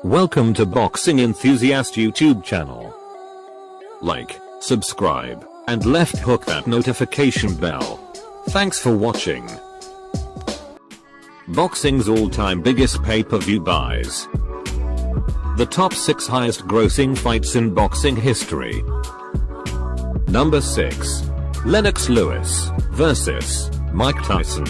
Welcome to Boxing Enthusiast YouTube channel. Like, subscribe, and left hook that notification bell. Thanks for watching. Boxing's all-time biggest pay-per-view buys. The top 6 highest grossing fights in boxing history. Number 6. Lennox Lewis vs. Mike Tyson.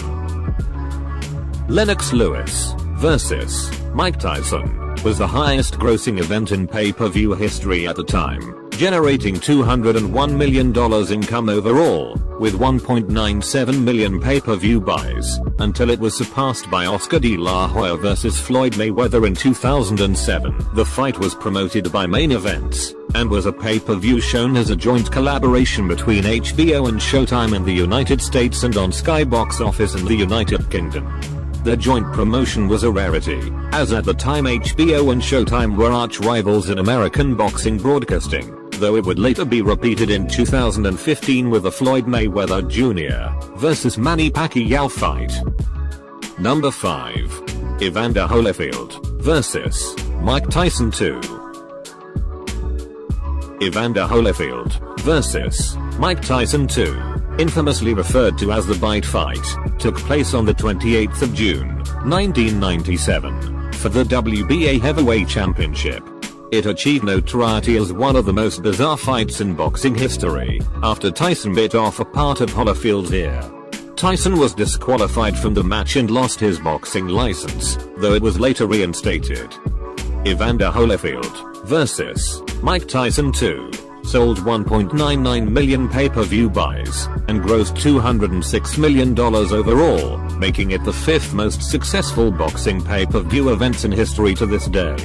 Lennox Lewis vs. Mike Tyson was the highest grossing event in pay-per-view history at the time, generating $201 million income overall, with 1.97 million pay-per-view buys, until it was surpassed by Oscar de la Hoya vs. Floyd Mayweather in 2007. The fight was promoted by Main Events, and was a pay-per-view shown as a joint collaboration between HBO and Showtime in the United States and on Sky Box Office in the United Kingdom. The joint promotion was a rarity, as at the time HBO and Showtime were arch rivals in American boxing broadcasting, though it would later be repeated in 2015 with the Floyd Mayweather Jr. vs. Manny Pacquiao fight. Number 5. Evander Holyfield vs. Mike Tyson 2. Evander Holyfield vs. Mike Tyson 2, infamously referred to as the Bite Fight, took place on the 28th of June, 1997, for the WBA Heavyweight Championship. It achieved notoriety as one of the most bizarre fights in boxing history, after Tyson bit off a part of Holyfield's ear. Tyson was disqualified from the match and lost his boxing license, though it was later reinstated. Evander Holyfield vs. Mike Tyson 2 sold 1.99 million pay-per-view buys, and grossed $206 million overall, making it the 5th most successful boxing pay-per-view events in history to this day.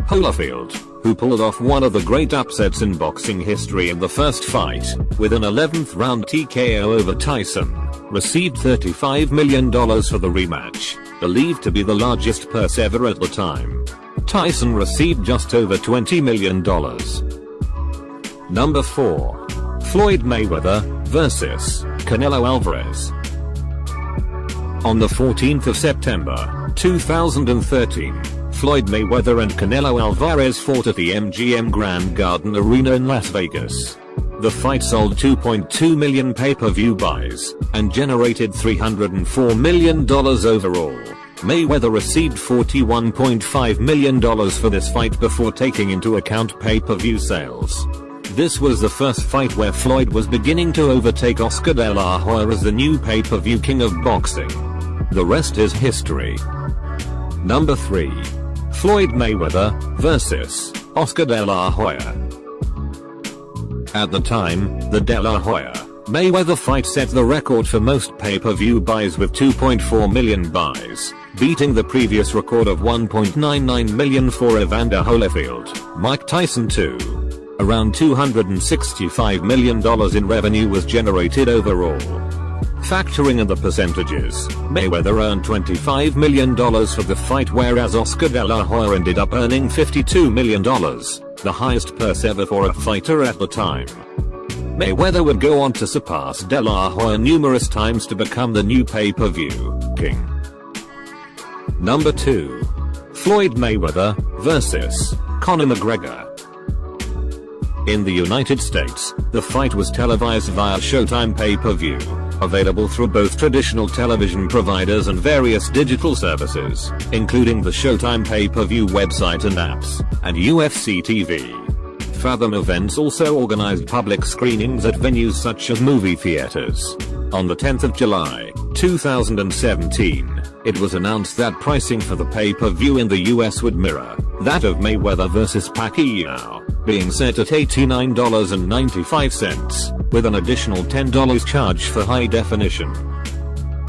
Holyfield, who pulled off one of the great upsets in boxing history in the first fight, with an 11th round TKO over Tyson, received $35 million for the rematch, believed to be the largest purse ever at the time. Tyson received just over $20 million. Number 4. Floyd Mayweather vs. Canelo Alvarez. On the 14th of September, 2013, Floyd Mayweather and Canelo Alvarez fought at the MGM Grand Garden Arena in Las Vegas. The fight sold 2.2 million pay-per-view buys, and generated $304 million overall. Mayweather received $41.5 million for this fight before taking into account pay-per-view sales. This was the first fight where Floyd was beginning to overtake Oscar de la Hoya as the new pay-per-view king of boxing. The rest is history. Number 3. Floyd Mayweather vs. Oscar de la Hoya. At the time, the De La Hoya Mayweather fight set the record for most pay-per-view buys with 2.4 million buys, beating the previous record of 1.99 million for Evander Holyfield. Mike Tyson 2. Around $265 million in revenue was generated overall. Factoring in the percentages, Mayweather earned $25 million for the fight, whereas Oscar de la Hoya ended up earning $52 million, the highest purse ever for a fighter at the time. Mayweather would go on to surpass de la Hoya numerous times to become the new pay-per-view king. Number 2. Floyd Mayweather vs. Conor McGregor. In the United States, the fight was televised via Showtime pay-per-view, available through both traditional television providers and various digital services, including the Showtime pay-per-view website and apps, and UFC TV. Fathom Events also organized public screenings at venues such as movie theaters. On the 10th of July, 2017, it was announced that pricing for the pay-per-view in the US would mirror that of Mayweather vs. Pacquiao, being set at $89.95, with an additional $10 charge for high definition.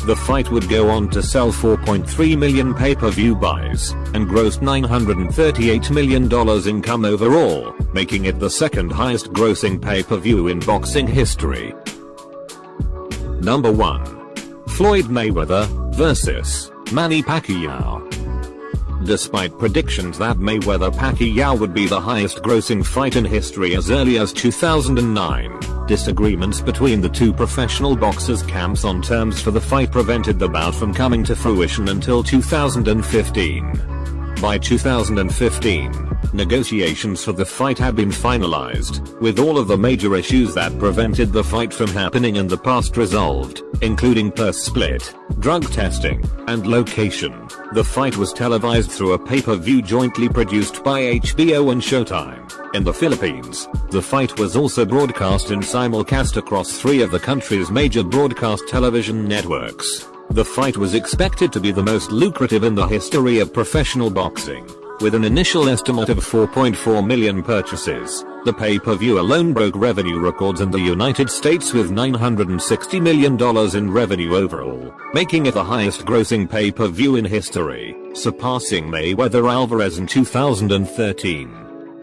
The fight would go on to sell 4.3 million pay-per-view buys, and grossed $938 million income overall, making it the second highest grossing pay-per-view in boxing history. Number 1. Floyd Mayweather vs. Manny Pacquiao. Despite predictions that Mayweather-Pacquiao would be the highest grossing fight in history as early as 2009, disagreements between the two professional boxers' camps on terms for the fight prevented the bout from coming to fruition until 2015. By 2015, negotiations for the fight had been finalized, with all of the major issues that prevented the fight from happening in the past resolved, including purse split, drug testing, and location. The fight was televised through a pay-per-view jointly produced by HBO and Showtime. In the Philippines, the fight was also broadcast in simulcast across 3 of the country's major broadcast television networks. The fight was expected to be the most lucrative in the history of professional boxing. With an initial estimate of 4.4 million purchases, the pay-per-view alone broke revenue records in the United States with $960 million in revenue overall, making it the highest grossing pay-per-view in history, surpassing Mayweather-Alvarez in 2013.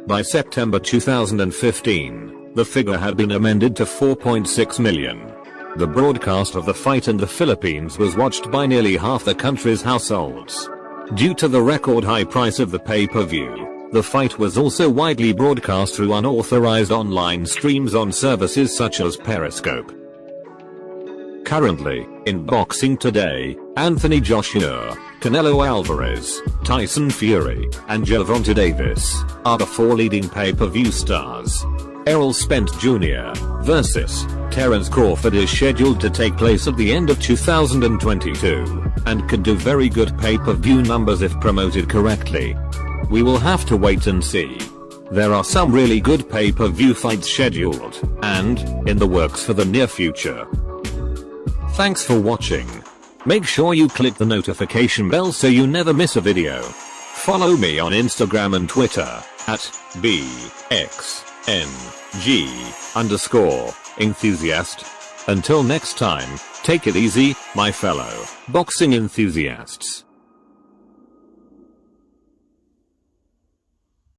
By September 2015, the figure had been amended to 4.6 million. The broadcast of the fight in the Philippines was watched by nearly half the country's households. Due to the record high price of the pay-per-view, the fight was also widely broadcast through unauthorized online streams on services such as Periscope. Currently, in boxing today, Anthony Joshua, Canelo Alvarez, Tyson Fury, and Gervonta Davis are the 4 leading pay-per-view stars. Errol Spence Jr. vs. Terence Crawford is scheduled to take place at the end of 2022, and could do very good pay-per-view numbers if promoted correctly. We will have to wait and see. There are some really good pay-per-view fights scheduled, and in the works for the near future. Thanks for watching. Make sure you click the notification bell so you never miss a video. Follow me on Instagram and Twitter at BXNG_enthusiast. Until next time, take it easy, my fellow boxing enthusiasts.